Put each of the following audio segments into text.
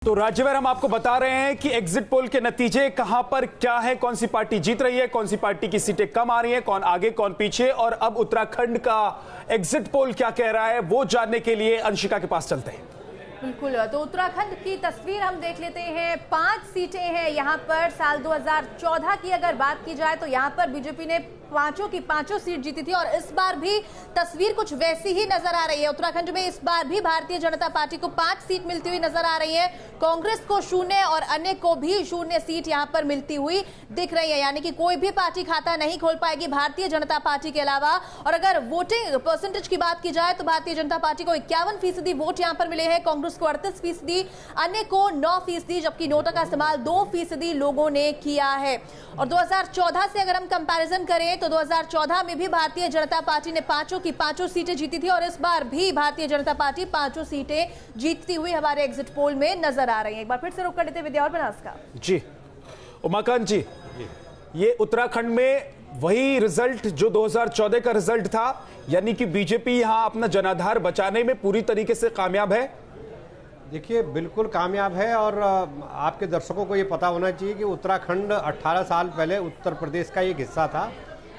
तो राज्यभर हम आपको बता रहे हैं कि एग्जिट पोल के नतीजे कहां पर क्या है, कौन सी पार्टी जीत रही है, कौन सी पार्टी की सीटें कम आ रही हैं, कौन आगे कौन पीछे। और अब उत्तराखंड का एग्जिट पोल क्या कह रहा है वो जानने के लिए अंशिका के पास चलते हैं। बिल्कुल, तो उत्तराखंड की तस्वीर हम देख लेते हैं। 5 सीटें हैं यहाँ पर। साल 2014 की अगर बात की जाए तो यहाँ पर बीजेपी ने पांचों की पांचों सीट जीती थी और इस बार भी तस्वीर कुछ वैसी ही नजर आ रही है। उत्तराखंड में इस बार भी भारतीय जनता पार्टी को 5 सीट मिलती हुई नजर आ रही है। कांग्रेस को 0 और अन्य को भी 0 सीट यहाँ पर मिलती हुई दिख रही है, यानी कि कोई भी पार्टी खाता नहीं खोल पाएगी भारतीय जनता पार्टी के अलावा। और अगर वोटिंग परसेंटेज की बात की जाए तो भारतीय जनता पार्टी को 51% वोट यहाँ पर मिले हैं, कांग्रेस को 38%, अन्य को 9%, जबकि नोटा का इस्तेमाल 2% लोगों ने किया है। और 2014 से अगर हम कंपैरिजन करें तो 2014 में भी भारतीय जनता पार्टी ने पांचों की पांचों सीटें जीती थी और इस बार भी भारतीय जनता पार्टी पांचों सीटें जीतती हुई हमारे एग्जिट पोल में नजर आ रही है। एक बार फिर से रुक कर लेते हैं विद्या और बनास का। जी उमाकांत जी, ये उत्तराखंड में वही रिजल्ट जो 2014 का रिजल्ट था, यानी कि बीजेपी यहां अपना जनाधार बचाने में पूरी तरीके से कामयाब है। देखिए, बिल्कुल कामयाब है। और आपके दर्शकों को ये पता होना चाहिए कि उत्तराखंड 18 साल पहले उत्तर प्रदेश का एक हिस्सा था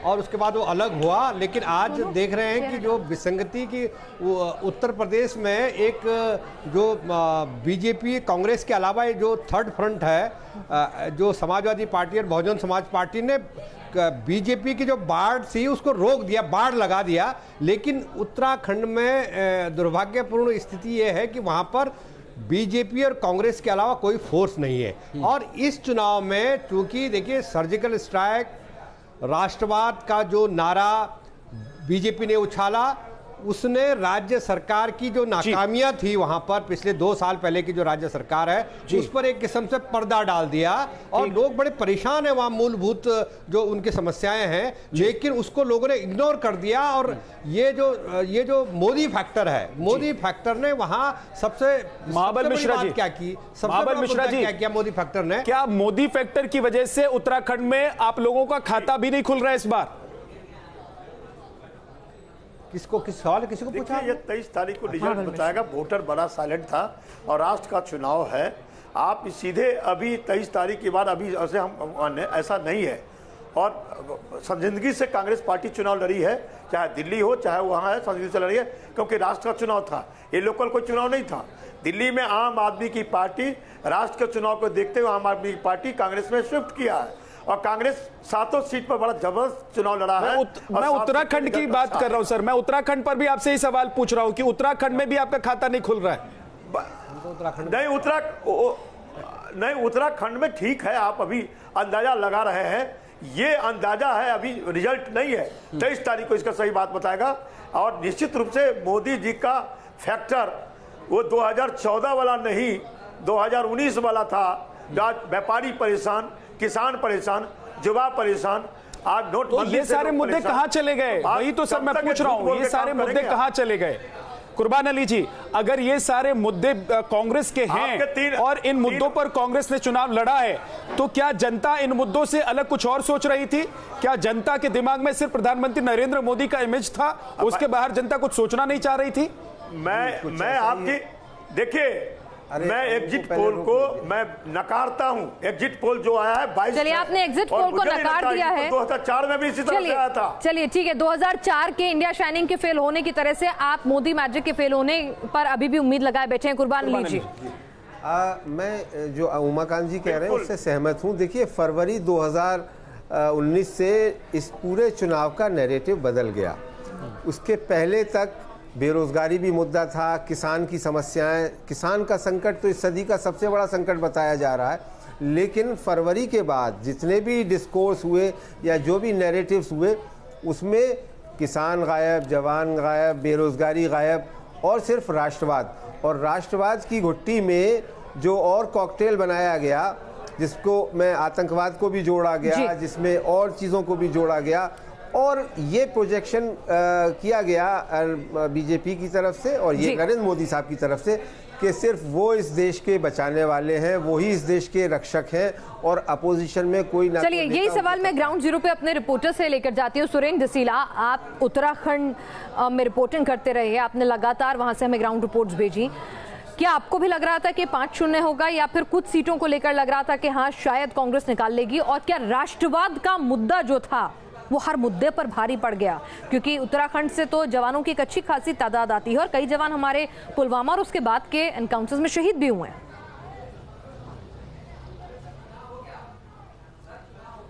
और उसके बाद वो अलग हुआ। लेकिन आज देख रहे हैं कि जो विसंगति की उत्तर प्रदेश में एक जो बीजेपी कांग्रेस के अलावा जो थर्ड फ्रंट है, जो समाजवादी पार्टी और बहुजन समाज पार्टी ने बीजेपी की जो बाढ़ थी उसको रोक दिया, बाढ़ लगा दिया। लेकिन उत्तराखंड में दुर्भाग्यपूर्ण स्थिति ये है कि वहाँ पर बीजेपी और कांग्रेस के अलावा कोई फोर्स नहीं है। और इस चुनाव में चूंकि देखिए सर्जिकल स्ट्राइक, राष्ट्रवाद का जो नारा बीजेपी ने उछाला, उसने राज्य सरकार की जो नाकामियां थी वहां पर पिछले 2 साल पहले की जो राज्य सरकार है उस पर एक किस्म से पर्दा डाल दिया और लोग बड़े परेशान हैं। वहां मूलभूत जो उनकी समस्याएं हैं, लेकिन उसको लोगों ने इग्नोर कर दिया। और ये जो मोदी फैक्टर है, मोदी फैक्टर ने वहां सबसे महाबल मिश्रा जी क्या की, महाबल मिश्रा जी क्या किया मोदी फैक्टर ने? क्या मोदी फैक्टर की वजह से उत्तराखंड में आप लोगों का खाता भी नहीं खुल रहा है इस बार? किस सवाल किसी को पूछा? ये 23 तारीख को रिजल्ट बताएगा। वोटर बड़ा साइलेंट था और राष्ट्र का चुनाव है। आप सीधे अभी 23 तारीख के बाद अभी ऐसा नहीं है। और जिंदगी से कांग्रेस पार्टी चुनाव लड़ी है, चाहे दिल्ली हो चाहे वहाँ है, जिंदगी से लड़ी है क्योंकि राष्ट्र का चुनाव था। ये लोकल कोई चुनाव नहीं था। दिल्ली में आम आदमी की पार्टी राष्ट्र के चुनाव को देखते हुए आम आदमी की पार्टी कांग्रेस में शिफ्ट किया है और कांग्रेस 7 सीट पर बड़ा जबरदस्त चुनाव लड़ा है। मैं उत्तराखंड की बात कर रहा हूं सर, मैं उत्तराखंड पर भी आपसे ही सवाल पूछ रहा हूं कि उत्तराखंड में भी आपका खाता नहीं खुल रहा है। नहीं, उत्तराखंड में ठीक है, आप अभी अंदाजा लगा रहे हैं। ये अंदाजा है, अभी रिजल्ट नहीं है। 23 तारीख को इसका सही बात बताएगा। और निश्चित रूप से मोदी जी का फैक्टर वो 2014 वाला नहीं, 2019 वाला था। व्यापारी परेशान, किसान परेशान, युवा परेशान। आज नोटबंदी, ये सारे मुद्दे कहां चले गए? वही तो सब मैं पूछ रहा हूं, ये सारे मुद्दे कहां चले गए? कुर्बान अली जी, अगर ये सारे मुद्दे कांग्रेस के हैं और इन मुद्दों पर कांग्रेस ने चुनाव लड़ा है, तो क्या जनता इन मुद्दों से अलग कुछ और सोच रही थी? क्या जनता के दिमाग में सिर्फ प्रधानमंत्री नरेंद्र मोदी का इमेज था, उसके बाहर जनता कुछ सोचना नहीं चाह रही थी? मैं आपकी देखिए, मैं एग्जिट पोल को मैं नकारता हूं। एग्जिट पोल जो आया है 22, चलिए आपने एग्जिट पोल को नकार दिया है। 2004 में भी इसी तरह से आया था। चलिए ठीक है, 2004 के इंडिया शाइनिंग के फेल होने की तरह से आप मोदी मैजिक के फेल होने पर अभी भी उम्मीद लगाए बैठे हैं। कुर्बान अली जी, मैं जो उमाकांत जी कह रहे हैं उससे सहमत हूं। देखिए, फरवरी 2019 से इस पूरे चुनाव का नैरेटिव बदल गया। उसके पहले तक बेरोजगारी भी मुद्दा था, किसान की समस्याएं, किसान का संकट तो इस सदी का सबसे बड़ा संकट बताया जा रहा है। लेकिन फरवरी के बाद जितने भी डिस्कोर्स हुए या जो भी नैरेटिव्स हुए, उसमें किसान गायब, जवान गायब, बेरोजगारी गायब और सिर्फ राष्ट्रवाद। और राष्ट्रवाद की घुट्टी में जो और कॉकटेल बनाया गया, जिसको मैं आतंकवाद को भी जोड़ा गया, जिसमें और चीज़ों को भी जोड़ा गया, और ये प्रोजेक्शन किया गया बीजेपी की तरफ से और ये नरेंद्र मोदी साहब की तरफ से कि सिर्फ वो इस देश के बचाने वाले हैं, वो ही इस देश के रक्षक हैं और अपोजिशन में कोई ना। चलिए यही सवाल मैं ग्राउंड जीरो पे अपने रिपोर्टर से लेकर जाती हूँ। सुरेंद्र दसीला, आप उत्तराखंड में रिपोर्टिंग करते रहे, आपने लगातार वहां से हमें ग्राउंड रिपोर्ट्स भेजी। क्या आपको भी लग रहा था कि 5-0 होगा या फिर कुछ सीटों को लेकर लग रहा था कि हाँ शायद कांग्रेस निकाल लेगी? और क्या राष्ट्रवाद का मुद्दा जो था वो हर मुद्दे पर भारी पड़ गया? क्योंकि उत्तराखंड से तो जवानों की एक अच्छी खासी तादाद आती है और कई जवान हमारे पुलवामा और उसके बाद के एनकाउंटर्स में शहीद भी हुए हैं।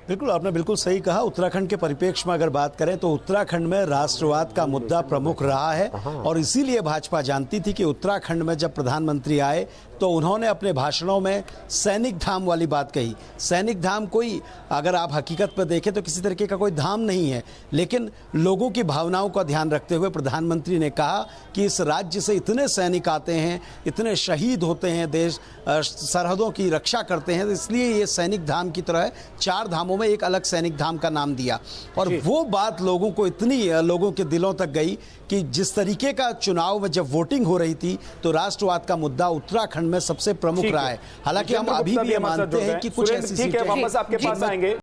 बिल्कुल, आपने बिल्कुल सही कहा। उत्तराखंड के परिप्रेक्ष्य में अगर बात करें तो उत्तराखंड में राष्ट्रवाद का मुद्दा प्रमुख रहा है और इसीलिए भाजपा जानती थी कि उत्तराखंड में जब प्रधानमंत्री आए तो उन्होंने अपने भाषणों में सैनिक धाम वाली बात कही। सैनिक धाम कोई, अगर आप हकीकत पर देखें तो किसी तरीके का कोई धाम नहीं है, लेकिन लोगों की भावनाओं का ध्यान रखते हुए प्रधानमंत्री ने कहा कि इस राज्य से इतने सैनिक आते हैं, इतने शहीद होते हैं, देश सरहदों की रक्षा करते हैं, इसलिए ये सैनिक धाम की तरह है। 4 धामों में एक अलग सैनिक धाम का नाम दिया और वो बात लोगों को इतनी लोगों के दिलों तक गई कि जिस तरीके का चुनाव में जब वोटिंग हो रही थी तो राष्ट्रवाद का मुद्दा उत्तराखंड में सबसे प्रमुख रहा है। हालांकि हम अभी भी ये मानते हैं कि कुछ ऐसी ठीक है, वापस आपके पास आएंगे।